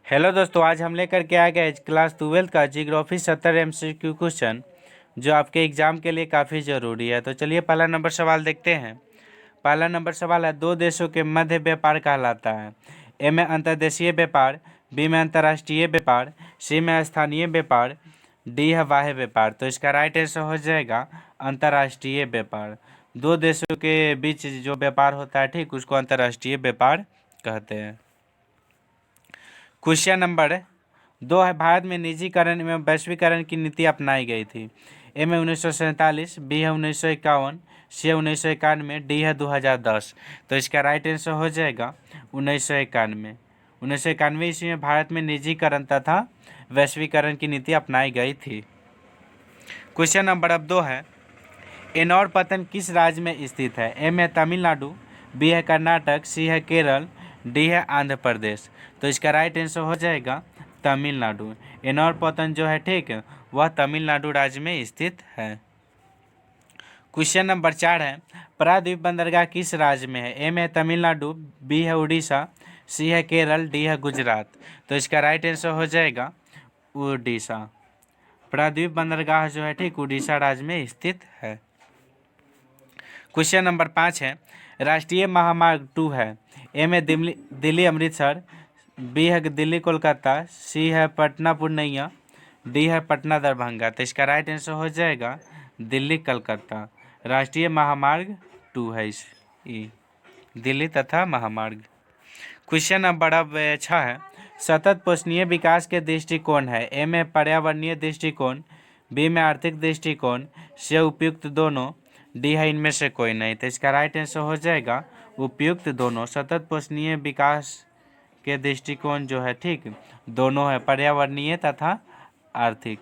Hello दोस्तों, आज हम लेकर के आ गए क्लास 12 का जियोग्राफी 70 MCQ क्वेश्चन जो आपके एग्जाम के लिए काफ़ी ज़रूरी है। तो चलिए पहला नंबर सवाल देखते हैं। पहला नंबर सवाल है, दो देशों के मध्य व्यापार कहलाता है। ए में अंतर्देशीय व्यापार, बी में अंतर्राष्ट्रीय व्यापार, सी में स्थानीय व्यापार, डी है बाह्य व्यापार। तो इसका राइट आंसर हो जाएगा अंतर्राष्ट्रीय व्यापार। दो देशों के बीच जो व्यापार होता है, ठीक, उसको अंतर्राष्ट्रीय व्यापार कहते हैं। क्वेश्चन नंबर 2 है, भारत में निजीकरण एवं वैश्वीकरण की नीति अपनाई गई थी। ए में 1947, बी है 1951, सी है 1991, डी है 2010। तो इसका राइट आंसर हो जाएगा 1991। 1991 ईस्वी में भारत में निजीकरण तथा वैश्वीकरण की नीति अपनाई गई थी। क्वेश्चन नंबर अब 2 है, एनोर पतन किस राज्य में स्थित है। ए में तमिलनाडु, बी है कर्नाटक, सी है केरल, डी है आंध्र प्रदेश। तो इसका राइट आंसर हो जाएगा तमिलनाडु। एनोर पतन जो है, ठीक, वह तमिलनाडु राज्य में स्थित है। क्वेश्चन नंबर 4 है, प्रायद्वीप बंदरगाह किस राज्य में है। ए में तमिलनाडु, बी है उड़ीसा, सी है केरल, डी है गुजरात। तो इसका राइट आंसर हो जाएगा उड़ीसा। प्रायद्वीप बंदरगाह जो है, ठीक, उड़ीसा राज्य में स्थित है। क्वेश्चन नंबर 5 है, राष्ट्रीय महामार्ग 2 है। ए में दिल्ली अमृतसर, बी है दिल्ली कोलकाता, सी है पटना पूर्णिया, डी है पटना दरभंगा। तो इसका राइट आंसर हो जाएगा दिल्ली कलकत्ता। राष्ट्रीय महामार्ग 2 है दिल्ली तथा महामार्ग। क्वेश्चन नंबर अब 6 है, सतत पोषणीय विकास के दृष्टिकोण है। ए में पर्यावरणीय दृष्टिकोण, बी में आर्थिक दृष्टिकोण, सी उपयुक्त दोनों, डी है इनमें से कोई नहीं। तो इसका राइट आंसर हो जाएगा उपयुक्त दोनों। सतत पोषणीय विकास के दृष्टिकोण जो है, ठीक, दोनों है, पर्यावरणीय तथा आर्थिक।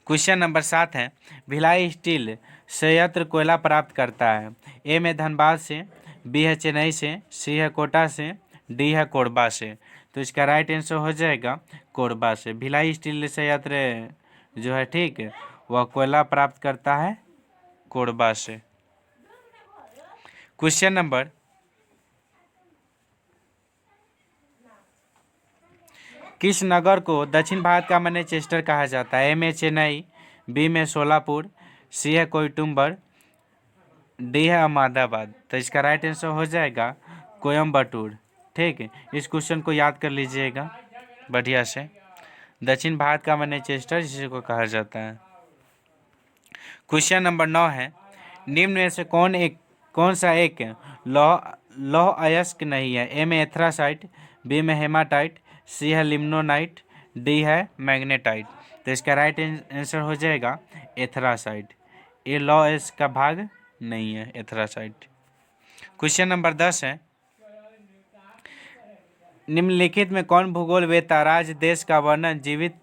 क्वेश्चन नंबर 7 है, भिलाई स्टील संयंत्र कोयला प्राप्त करता है। ए में धनबाद से, बी है चेन्नई से, सी है कोटा से, डी है कोरबा से। तो इसका राइट आंसर हो जाएगा कोरबा से। भिलाई स्टील संयंत्र जो है, ठीक, वह कोयला प्राप्त करता है कोरबा से। क्वेश्चन नंबर किस नगर को दक्षिण भारत का मैनचेस्टर कहा जाता है। ए में चेन्नई, बी में सोलापुर, सी है कोयटुम्बर, डी है अहमदाबाद। तो इसका राइट आंसर हो जाएगा कोयम्बटूर। ठीक है, इस क्वेश्चन को याद कर लीजिएगा बढ़िया से। दक्षिण भारत का मैनचेस्टर जिसको कहा जाता है। क्वेश्चन नंबर 9 है, निम्न में से कौन सा एक लौह अयस्क नहीं है। ए में एथरासाइट, बी में हेमाटाइट, सी है लिम्नोनाइट, डी है मैग्नेटाइट। तो इसका राइट आंसर हो जाएगा एथरासाइट। ये लौह अयस्क का भाग नहीं है एथरासाइट। क्वेश्चन नंबर 10 है, निम्नलिखित में कौन भूगोल वेत्ता राज्य देश का वर्णन जीवित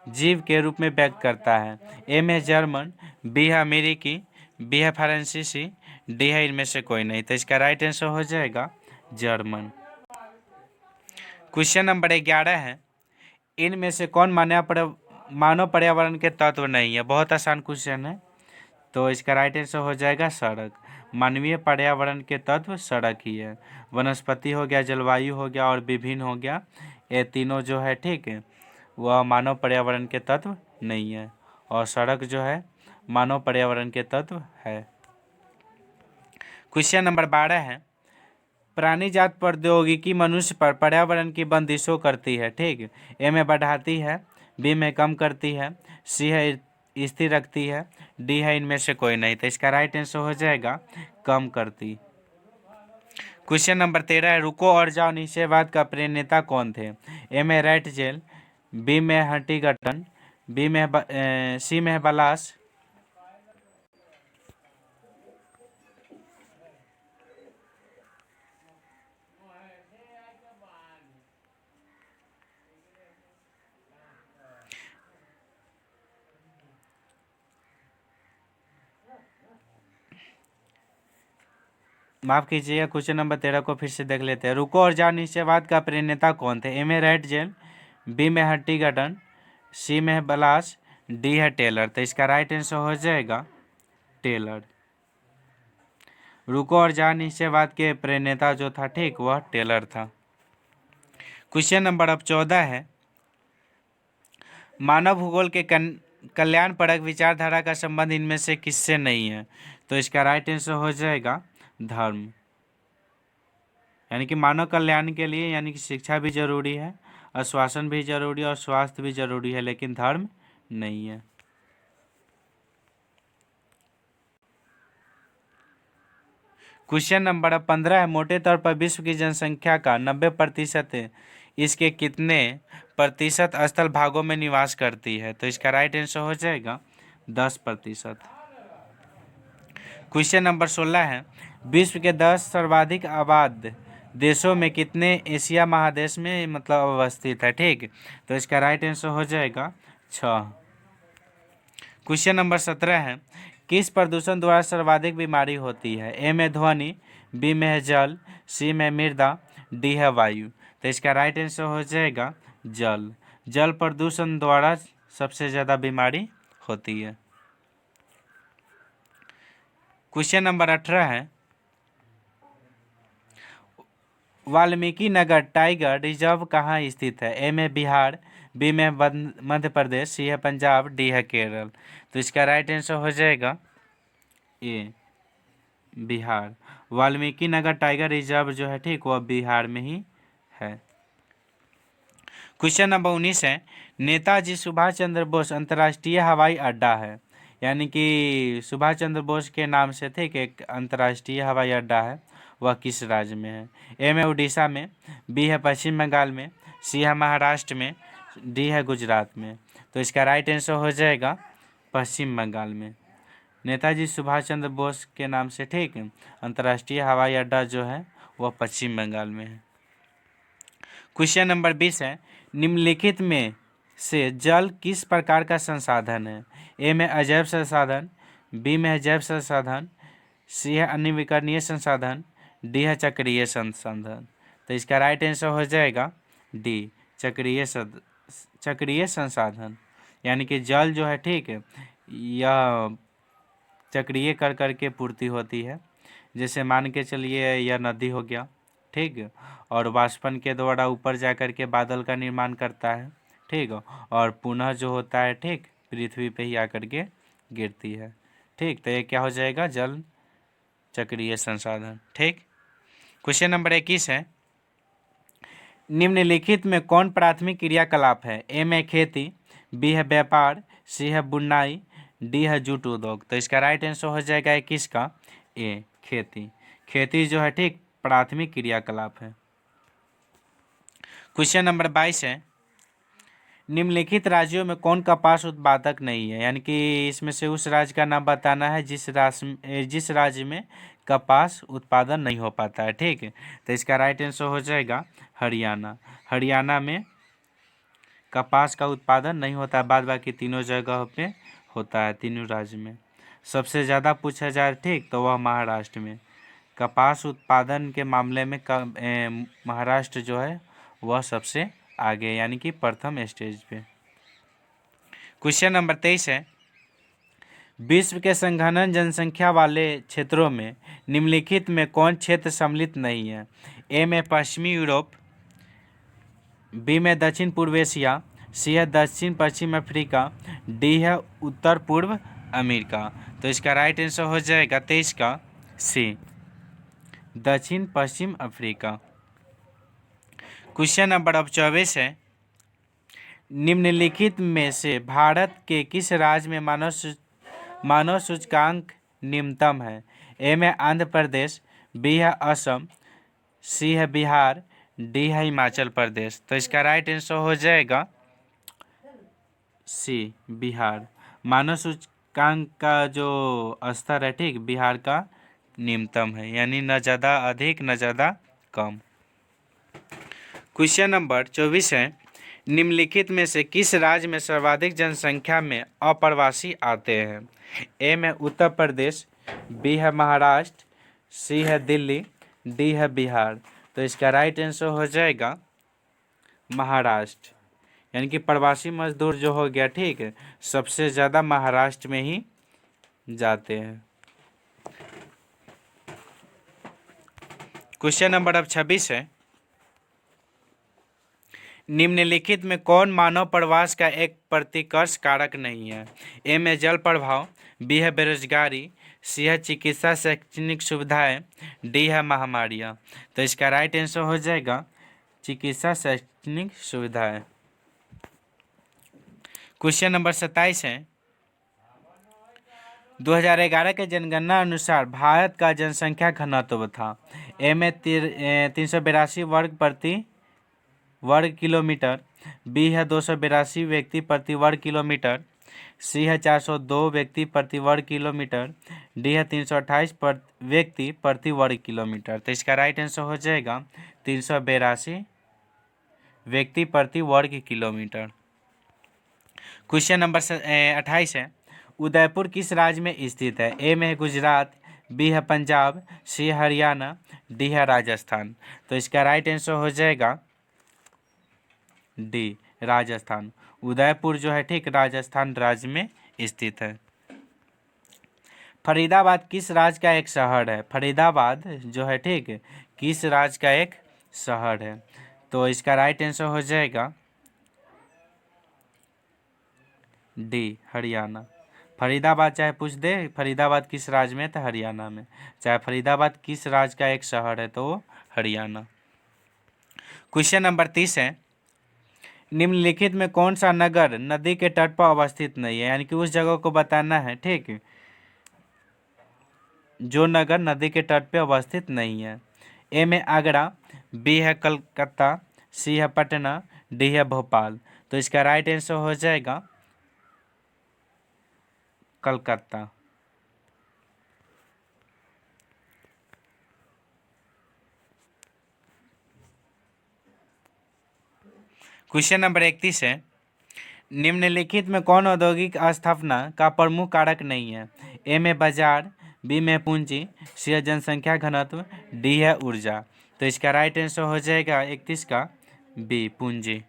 जीव के रूप में व्यक्त करता है। ए में जर्मन, बी है अमेरिकी, बी है फ्रांसीसी, डी है इनमें से कोई नहीं। तो इसका राइट आंसर हो जाएगा जर्मन। क्वेश्चन नंबर 11 है, इनमें से कौन मानव पर्यावरण के तत्व नहीं है। बहुत आसान क्वेश्चन है। तो इसका राइट आंसर हो जाएगा सड़क। मानवीय पर्यावरण के तत्व सड़क ही है। वनस्पति हो गया, जलवायु हो गया और विभिन्न हो गया, ये तीनों जो है, ठीक है, वह मानव पर्यावरण के तत्व नहीं है। और सड़क जो है मानव पर्यावरण के तत्व है। क्वेश्चन नंबर 12 है, प्राणीजात प्रौद्योगिकी मनुष्य पर पर्यावरण की बंदिशों करती है। ठीक, ए में बढ़ाती है, बी में कम करती है, सी है स्थिर रखती है, डी है इनमें से कोई नहीं। तो इसका राइट आंसर हो जाएगा कम करती। क्वेश्चन नंबर 13 है, रुको और जाओ निश्चयवाद का प्रणेता कौन थे। ए में रैट जेल, बी में हंटिंगटन, सी में बलास, माफ कीजिएगा, क्वेश्चन नंबर 13 को फिर से देख लेते हैं। रुको और जाओ निश्चयवाद का प्रणेता कौन थे। ए में रैट जेल, बी में हंटिंगटन, सी में बलास, डी है टेलर। तो इसका राइट आंसर हो जाएगा टेलर। रुको और जाओ निश्चयवाद के प्रणेता जो था, ठीक, वह टेलर था। क्वेश्चन नंबर अब 14 है, मानव भूगोल के कल्याणपरक विचारधारा का संबंध इनमें से किससे नहीं है? तो इसका राइट आंसर हो जाएगा धर्म। यानी कि मानव कल्याण के लिए यानी कि शिक्षा भी जरूरी है, आश्वासन भी जरूरी है और स्वास्थ्य भी जरूरी है, लेकिन धर्म नहीं है। क्वेश्चन नंबर 15 है, मोटे तौर पर विश्व की जनसंख्या का 90% इसके कितने प्रतिशत स्थल भागों में निवास करती है? तो इसका राइट आंसर हो जाएगा 10%। क्वेश्चन नंबर 16 है, विश्व के 10 सर्वाधिक आबाद देशों में कितने एशिया महादेश में मतलब अवस्थित है? ठीक, तो इसका राइट आंसर हो जाएगा 6। क्वेश्चन नंबर 17 है, किस प्रदूषण द्वारा सर्वाधिक बीमारी होती है? ए में ध्वनि, बी में है जल, सी में मृदा, डी है वायु। तो इसका राइट आंसर हो जाएगा जल। जल प्रदूषण द्वारा सबसे ज़्यादा बीमारी होती है। क्वेश्चन नंबर 18 है, वाल्मीकि नगर टाइगर रिजर्व कहाँ स्थित है? ए में बिहार, बी में मध्य प्रदेश, सी है पंजाब, डी है केरल। तो इसका राइट आंसर हो जाएगा ए बिहार। वाल्मीकि नगर टाइगर रिजर्व जो है ठीक वह बिहार में ही है। क्वेश्चन नंबर 19 है, नेताजी सुभाष चंद्र बोस अंतर्राष्ट्रीय हवाई अड्डा है, यानी कि सुभाष चंद्र बोस के नाम से ठीक एक अंतर्राष्ट्रीय हवाई अड्डा है, वह किस राज्य में है? ए में उड़ीसा में, बी है पश्चिम बंगाल में, सी है महाराष्ट्र में, डी है गुजरात में। तो इसका राइट आंसर हो जाएगा पश्चिम बंगाल में। नेताजी सुभाष चंद्र बोस के नाम से ठीक अंतर्राष्ट्रीय हवाई अड्डा जो है वह पश्चिम बंगाल में है। क्वेश्चन नंबर 20 है, निम्नलिखित में से जल किस प्रकार का संसाधन है? ए में अजैव संसाधन, बी में है जैव संसाधन, सी है अनवीकरणीय संसाधन, डी है चक्रीय संसाधन। तो इसका राइट आंसर हो जाएगा डी चक्रीय संसाधन। यानी कि जल जो है ठीक है यह चक्रीय कर करके पूर्ति होती है। जैसे मान के चलिए यह नदी हो गया ठीक, और वाष्पन के द्वारा ऊपर जा कर के बादल का निर्माण करता है ठीक, और पुनः जो होता है ठीक पृथ्वी पे ही आकर के गिरती है ठीक। तो ये क्या हो जाएगा जल चक्रीय संसाधन ठीक। क्वेश्चन नंबर 21 है, निम्नलिखित में कौन प्राथमिक क्रियाकलाप है? ए में खेती, बी है व्यापार, सी है बुनाई, डी है जूट उद्योग। तो इसका राइट आंसर हो जाएगा 21 का ए खेती। खेती जो है ठीक प्राथमिक क्रियाकलाप है। क्वेश्चन नंबर 22 है, निम्नलिखित राज्यों में कौन कपास उत्पादक नहीं है? यानी कि इसमें से उस राज्य का नाम बताना है जिस राज्य में कपास उत्पादन नहीं हो पाता है ठीक है। तो इसका राइट आंसर हो जाएगा हरियाणा। हरियाणा में कपास का उत्पादन नहीं होता है, बाद बाकी तीनों जगह पे होता है, तीनों राज्य में। सबसे ज़्यादा पूछा जाए ठीक तो वह महाराष्ट्र में कपास उत्पादन के मामले में महाराष्ट्र जो है वह सबसे आगे यानी कि प्रथम स्टेज पे। क्वेश्चन नंबर 23 है, विश्व के संघनन जनसंख्या वाले क्षेत्रों में निम्नलिखित में कौन क्षेत्र सम्मिलित नहीं है? ए में पश्चिमी यूरोप, बी में दक्षिण पूर्व एशिया, सी है दक्षिण पश्चिम अफ्रीका, डी है उत्तर पूर्व अमेरिका। तो इसका राइट आंसर हो जाएगा 23 का सी दक्षिण पश्चिम अफ्रीका। क्वेश्चन नंबर अब 24 है, निम्नलिखित में से भारत के किस राज्य में मानव सूचकांक निम्नतम है? ए में आंध्र प्रदेश, बी है असम, सी है बिहार, डी है हिमाचल प्रदेश। तो इसका राइट आंसर हो जाएगा सी बिहार। मानव सूचकांक का जो स्तर है ठीक बिहार का निम्नतम है, यानी न ज़्यादा अधिक न ज़्यादा कम। क्वेश्चन नंबर 24 है, निम्नलिखित में से किस राज्य में सर्वाधिक जनसंख्या में अप्रवासी आते हैं? ए में उत्तर प्रदेश, बी है महाराष्ट्र, सी है दिल्ली, डी है बिहार। तो इसका राइट आंसर हो जाएगा महाराष्ट्र। यानी कि प्रवासी मजदूर जो हो गया ठीक है सबसे ज़्यादा महाराष्ट्र में ही जाते हैं। क्वेश्चन नंबर अब 26 है, निम्नलिखित में कौन मानव प्रवास का एक प्रतिकर्ष कारक नहीं है? ए में जल प्रभाव, बी है बेरोजगारी, सी है चिकित्सा शैक्षणिक सुविधाएं, डी है महामारियां। तो इसका राइट आंसर हो जाएगा चिकित्सा शैक्षणिक सुविधाएं। क्वेश्चन नंबर 27 है, 2011 के जनगणना अनुसार भारत का जनसंख्या घनत्व था। ए में 382 वर्ग किलोमीटर, बी है 282 व्यक्ति प्रति वर्ग किलोमीटर, सी है 402 व्यक्ति प्रति वर्ग किलोमीटर, डी है 328 व्यक्ति प्रति वर्ग किलोमीटर। तो इसका राइट आंसर हो जाएगा 382 व्यक्ति प्रति वर्ग किलोमीटर। क्वेश्चन नंबर 28 है, उदयपुर किस राज्य में स्थित है? ए में है गुजरात, बी है पंजाब, सी है हरियाणा, डी है राजस्थान। तो इसका राइट आंसर हो जाएगा डी राजस्थान। उदयपुर जो है ठीक राजस्थान राज्य में स्थित है। फरीदाबाद किस राज्य का एक शहर है? फरीदाबाद जो है ठीक किस राज्य का एक शहर है? तो इसका राइट आंसर हो जाएगा डी हरियाणा। फरीदाबाद चाहे पूछ दे फरीदाबाद किस राज्य में, तो हरियाणा में। चाहे फरीदाबाद किस राज्य का एक शहर है तो वो हरियाणा। क्वेश्चन नंबर 30 है, निम्नलिखित में कौन सा नगर नदी के तट पर अवस्थित नहीं है? यानी कि उस जगह को बताना है ठीक जो नगर नदी के तट पर अवस्थित नहीं है। ए में आगरा, बी है कलकत्ता, सी है पटना, डी है भोपाल। तो इसका राइट आंसर हो जाएगा कलकत्ता। क्वेश्चन नंबर 31 है, निम्नलिखित में कौन औद्योगिक स्थापना का प्रमुख कारक नहीं है? ए में बाजार, बी में पूंजी, सी है जनसंख्या घनत्व, डी है ऊर्जा। तो इसका राइट आंसर हो जाएगा 31 का बी पूंजी।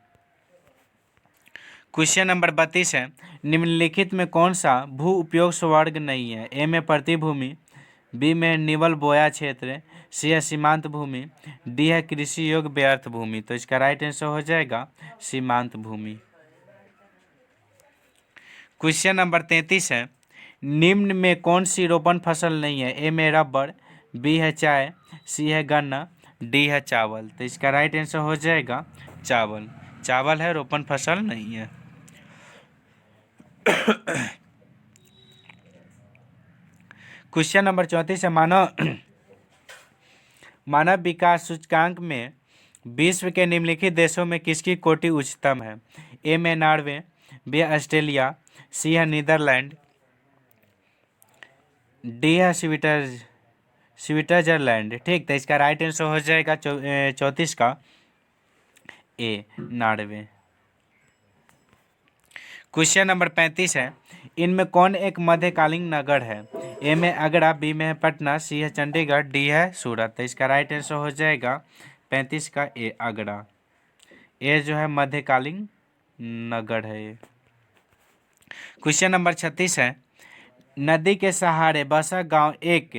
क्वेश्चन नंबर 32 है, निम्नलिखित में कौन सा भू उपयोग स्वर्ग नहीं है? ए में प्रतिभूमि, बी में निवल बोया क्षेत्र, सी है सीमांत भूमि, डी है कृषि योग्य व्यर्थ भूमि। तो इसका राइट आंसर हो जाएगा सीमांत भूमि। क्वेश्चन नंबर 33 है, निम्न में कौन सी रोपण फसल नहीं है? ए में रबड़, बी है चाय, सी है गन्ना, डी है चावल। तो इसका राइट आंसर हो जाएगा चावल। चावल है रोपण फसल नहीं है। क्वेश्चन नंबर 34 है, मानव विकास सूचकांक में विश्व के निम्नलिखित देशों में किसकी कोटि उच्चतम है? ए में नॉर्वे, बी ऑस्ट्रेलिया, सी है नीदरलैंड, डी है स्विट्जरलैंड। ठीक, तो इसका राइट आंसर हो जाएगा 34 का ए नॉर्वे। क्वेश्चन नंबर 35 है, इनमें कौन एक मध्यकालीन नगर है? ए में आगरा, बी में है पटना, सी है चंडीगढ़, डी है सूरत। तो इसका राइट आंसर हो जाएगा 35 का ए आगरा। ए जो है मध्यकालीन नगर है ये। क्वेश्चन नंबर 36 है, नदी के सहारे बसा गांव एक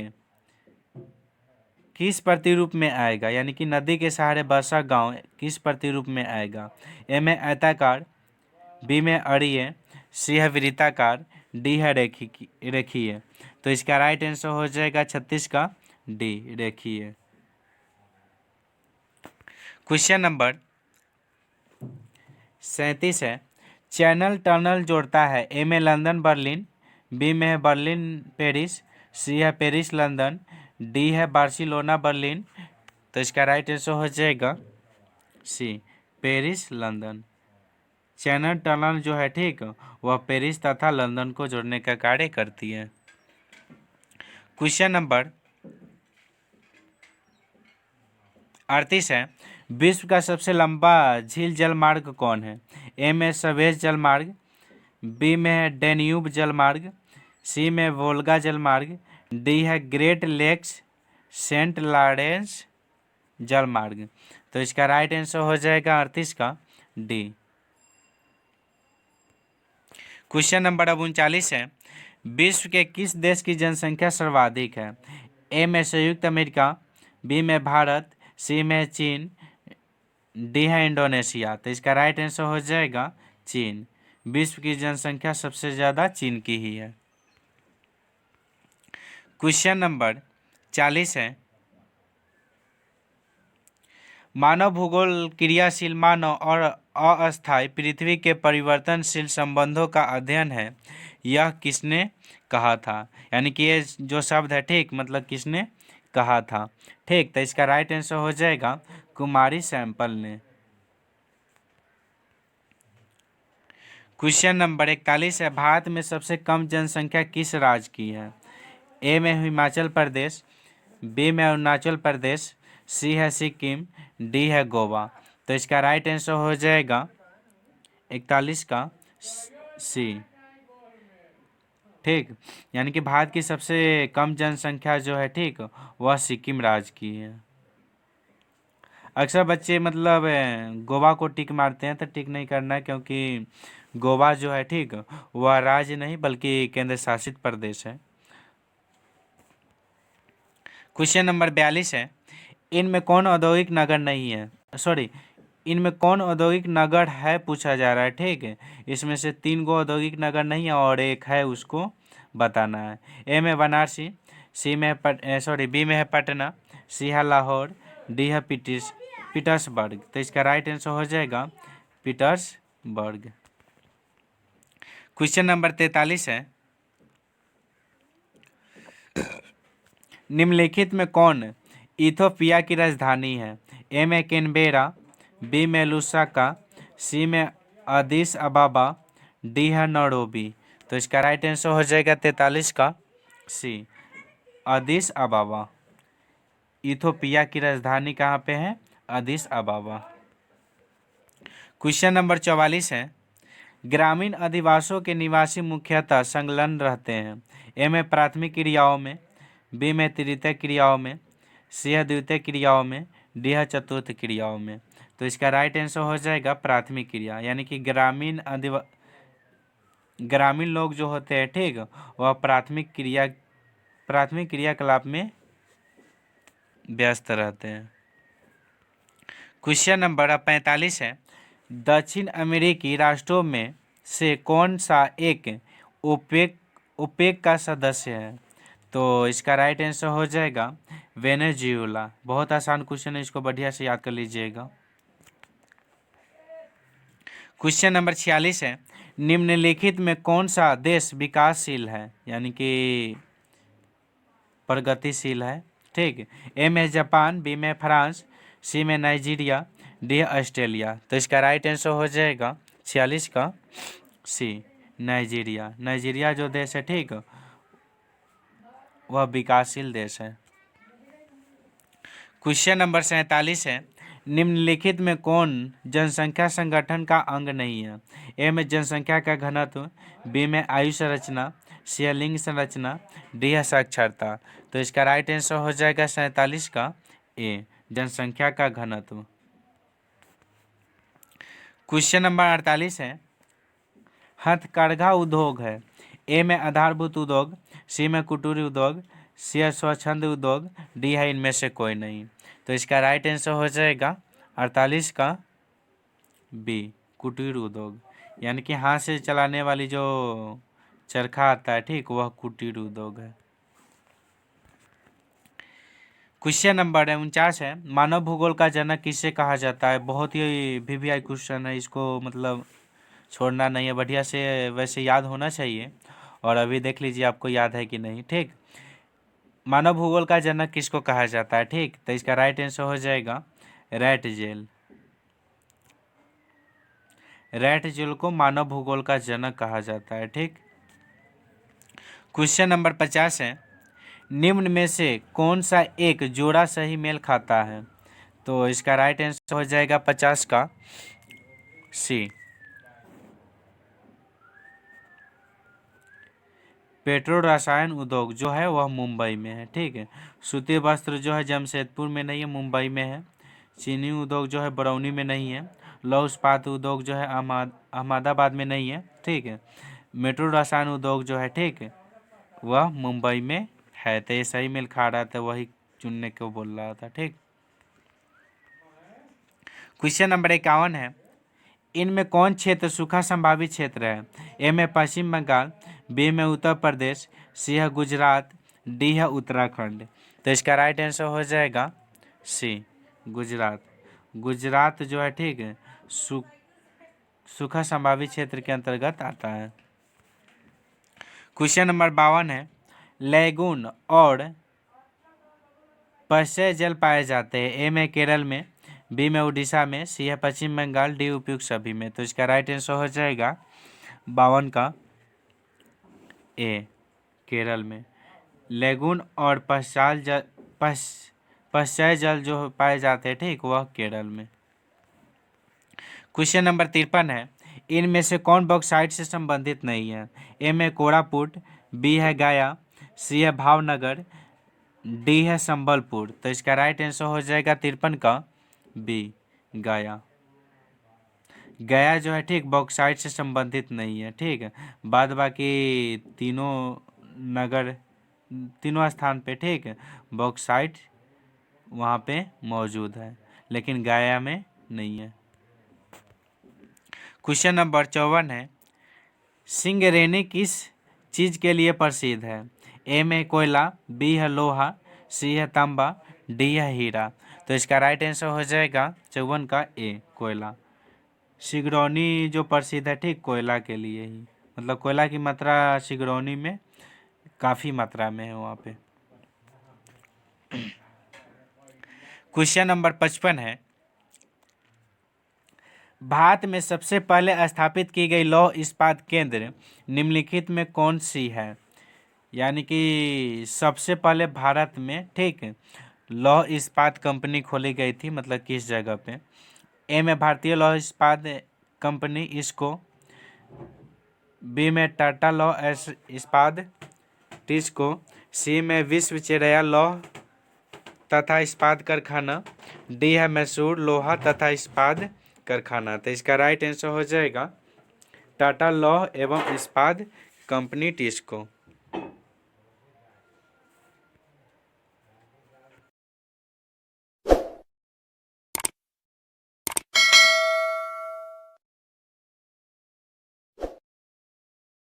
किस प्रतिरूप में आएगा? यानी कि नदी के सहारे बसा गांव किस प्रतिरूप में आएगा? ए में आयताकार, बी में अड़ीय, सी है वृत्ताकार, डी है रेखीय। तो इसका राइट आंसर हो जाएगा 36 का डी रेखीय। क्वेश्चन नंबर 37 है, चैनल टनल जोड़ता है। ए में लंदन बर्लिन, बी में है बर्लिन पेरिस, सी है पेरिस लंदन, डी है बार्सिलोना बर्लिन। तो इसका राइट आंसर हो जाएगा C Paris London. Channel tunnel जो है ठीक वह पेरिस तथा लंदन को जोड़ने का कार्य करती है। क्वेश्चन नंबर 38 है, विश्व का सबसे लंबा झील जलमार्ग कौन है? ए में सवेज जलमार्ग, बी में है डेन्यूब जलमार्ग, सी में वोल्गा जलमार्ग, डी है ग्रेट लेक्स सेंट लॉरेंस जलमार्ग। तो इसका राइट आंसर हो जाएगा 38 का डी। क्वेश्चन नंबर 39 है, विश्व के किस देश की जनसंख्या सर्वाधिक है? ए में संयुक्त अमेरिका, बी में भारत, सी में चीन, डी है इंडोनेशिया। तो इसका राइट आंसर हो जाएगा चीन। विश्व की जनसंख्या सबसे ज़्यादा चीन की ही है। क्वेश्चन नंबर 40 है, मानव भूगोल क्रियाशील मानव और अस्थायी पृथ्वी के परिवर्तनशील संबंधों का अध्ययन है, यह किसने कहा था। यानी कि ये जो शब्द है, ठीक, मतलब किसने कहा था। ठीक, तो इसका राइट आंसर हो जाएगा कुमारी सैंपल ने। क्वेश्चन नंबर 41 है, भारत में सबसे कम जनसंख्या किस राज्य की है। ए में हिमाचल प्रदेश, बी में अरुणाचल प्रदेश, सी है सिक्किम, डी है गोवा। तो इसका राइट आंसर हो जाएगा 41 का सी। ठीक, यानी कि भारत की सबसे कम जनसंख्या जो है, ठीक, वह सिक्किम राज्य की है। अक्सर बच्चे मतलब गोवा को टिक मारते हैं, तो टिक नहीं करना है, क्योंकि गोवा जो है, ठीक, वह राज्य नहीं बल्कि केंद्र शासित प्रदेश है। क्वेश्चन नंबर 42 है, इनमें कौन औद्योगिक नगर नहीं है, सॉरी, इनमें कौन औद्योगिक नगर है पूछा जा रहा है। ठीक है, इसमें से 3 गो औद्योगिक नगर नहीं है और एक है, उसको बताना है। ए में वाराणसी, सी में बी में है पटना, सी है लाहौर, डी है पीटर्सबर्ग। तो इसका राइट आंसर हो जाएगा पीटर्सबर्ग। क्वेश्चन नंबर 43 है, निम्नलिखित में कौन इथोपिया की राजधानी है। ए में कैनबेरा, बी में लुसाका, सी में अदिस अबाबा, डी है नैरोबी। तो इसका राइट आंसर हो जाएगा 43 का सी, अदिस अबाबा। इथोपिया की राजधानी कहाँ पे है, अदिस अबाबा। क्वेश्चन नंबर 44 है, ग्रामीण अधिवासियों के निवासी मुख्यतः संलग्न रहते हैं। ए में प्राथमिक क्रियाओं में, बी में तृतीय क्रियाओं में, सी है द्वितीय क्रियाओं में, डी है चतुर्थ क्रियाओं में। तो इसका राइट आंसर हो जाएगा प्राथमिक क्रिया, यानी कि ग्रामीण लोग जो होते हैं, ठीक, वह प्राथमिक क्रियाकलाप में व्यस्त रहते हैं। क्वेश्चन नंबर 45 है, दक्षिण अमेरिकी राष्ट्रों में से कौन सा एक ओपेक ओपेक का सदस्य है। तो इसका राइट आंसर हो जाएगा वेनेजुएला। बहुत आसान क्वेश्चन है, इसको बढ़िया से याद कर लीजिएगा। क्वेश्चन नंबर 46 है, निम्नलिखित में कौन सा देश विकासशील है, यानी कि प्रगतिशील है। ठीक, ए में जापान, बी में फ्रांस, सी में नाइजीरिया, डी ऑस्ट्रेलिया। तो इसका राइट आंसर हो जाएगा 46 का सी, नाइजीरिया। नाइजीरिया जो देश है, ठीक, वह विकासशील देश है। क्वेश्चन नंबर 47 है, निम्नलिखित में कौन जनसंख्या संगठन का अंग नहीं है। ए में जनसंख्या का घनत्व, बी में आयु संरचना, सी है लिंग संरचना, डी है साक्षरता। तो इसका राइट आंसर हो जाएगा 47 का ए, जनसंख्या का घनत्व। क्वेश्चन नंबर 48 है, हथकरघा उद्योग है। ए में आधारभूत उद्योग, सी में कुटीर उद्योग, सी है स्वच्छंद उद्योग, डी है इनमें से कोई नहीं। तो इसका राइट आंसर हो जाएगा 48 का बी, कुटीर उद्योग, यानी कि हाथ से चलाने वाली जो चरखा आता है, ठीक, वह कुटीर उद्योग है। क्वेश्चन नंबर 49 है, मानव भूगोल का जनक किसे कहा जाता है। बहुत ही वीवीआई क्वेश्चन है, इसको मतलब छोड़ना नहीं है, बढ़िया से वैसे याद होना चाहिए। और अभी देख लीजिए आपको याद है कि नहीं। ठीक, मानव भूगोल का जनक किसको कहा जाता है। ठीक, तो इसका राइट आंसर हो जाएगा रैट जेल। रैट जेल को मानव भूगोल का जनक कहा जाता है। ठीक, क्वेश्चन नंबर 50 है, निम्न में से कौन सा एक जोड़ा सही मेल खाता है। तो इसका राइट आंसर हो जाएगा 50 का सी, पेट्रो रसायन उद्योग जो है वह मुंबई में है। ठीक है, सूती वस्त्र जो है जमशेदपुर में नहीं है, मुंबई में है। चीनी उद्योग जो है बरौनी में नहीं है। लौह इस्पात उद्योग जो है अहमदाबाद में नहीं है। ठीक है, मेट्रो रसायन उद्योग जो है, ठीक है, वह मुंबई में है। तो ये सही मेल खा रहा था, वही चुनने को बोल रहा था। ठीक, क्वेश्चन नंबर 51 है, इनमें कौन क्षेत्र सूखा संभावित क्षेत्र है? ए में पश्चिम बंगाल, बी में उत्तर प्रदेश, सी है गुजरात, डी है उत्तराखंड। तो इसका राइट आंसर हो जाएगा सी, गुजरात। गुजरात जो है ठीक है सूखा संभावित क्षेत्र के अंतर्गत आता है। क्वेश्चन नंबर 52 है, लैगून और पश्चय जल पाए जाते हैं? ए में केरल में, बी में उड़ीसा में, सी है पश्चिम बंगाल, डी उपयुक्त सभी में। तो इसका राइट आंसर हो जाएगा 52 का ए, केरल में। लैगून और पश्चय जल जो पाए जाते हैं ठीक, वह केरल में। क्वेश्चन नंबर 53 है, इनमें से कौन बॉक्साइट से संबंधित नहीं है? ए में कोरापुट, बी है गया, सी है भावनगर, डी है संबलपुर। तो इसका राइट आंसर हो जाएगा 53 का बी, गया। गया जो है ठीक बॉक्साइट से संबंधित नहीं है ठीक है, बाद बाकी तीनों स्थान पे ठीक है बॉक्साइट वहाँ पे मौजूद है, लेकिन गया में नहीं है। क्वेश्चन नंबर 54 है, सिंगरेनी किस चीज़ के लिए प्रसिद्ध है? ए में कोयला, बी है लोहा, सी है तांबा, डी है हीरा। तो इसका राइट आंसर हो जाएगा 54 का ए, कोयला। सिंगरौनी जो प्रसिद्ध है ठीक कोयला के लिए ही, मतलब कोयला की मात्रा सिंगरौनी में काफ़ी मात्रा में है वहाँ पे। क्वेश्चन नंबर 55 है, भारत में सबसे पहले स्थापित की गई लौह इस्पात केंद्र निम्नलिखित में कौन सी है? यानी कि सबसे पहले भारत में ठीक लौह इस्पात कंपनी खोली गई थी, मतलब किस जगह पे? ए में भारतीय लौह इस्पात कंपनी इसको, बी में टाटा लौह इस्पात टिस्को, सी में विश्वेश्वरैया लौह तथा इस्पात कारखाना, डी है मैसूर लोहा तथा इस्पात कारखाना। तो इसका राइट आंसर हो जाएगा टाटा लौह एवं इस्पात कंपनी टिस्को।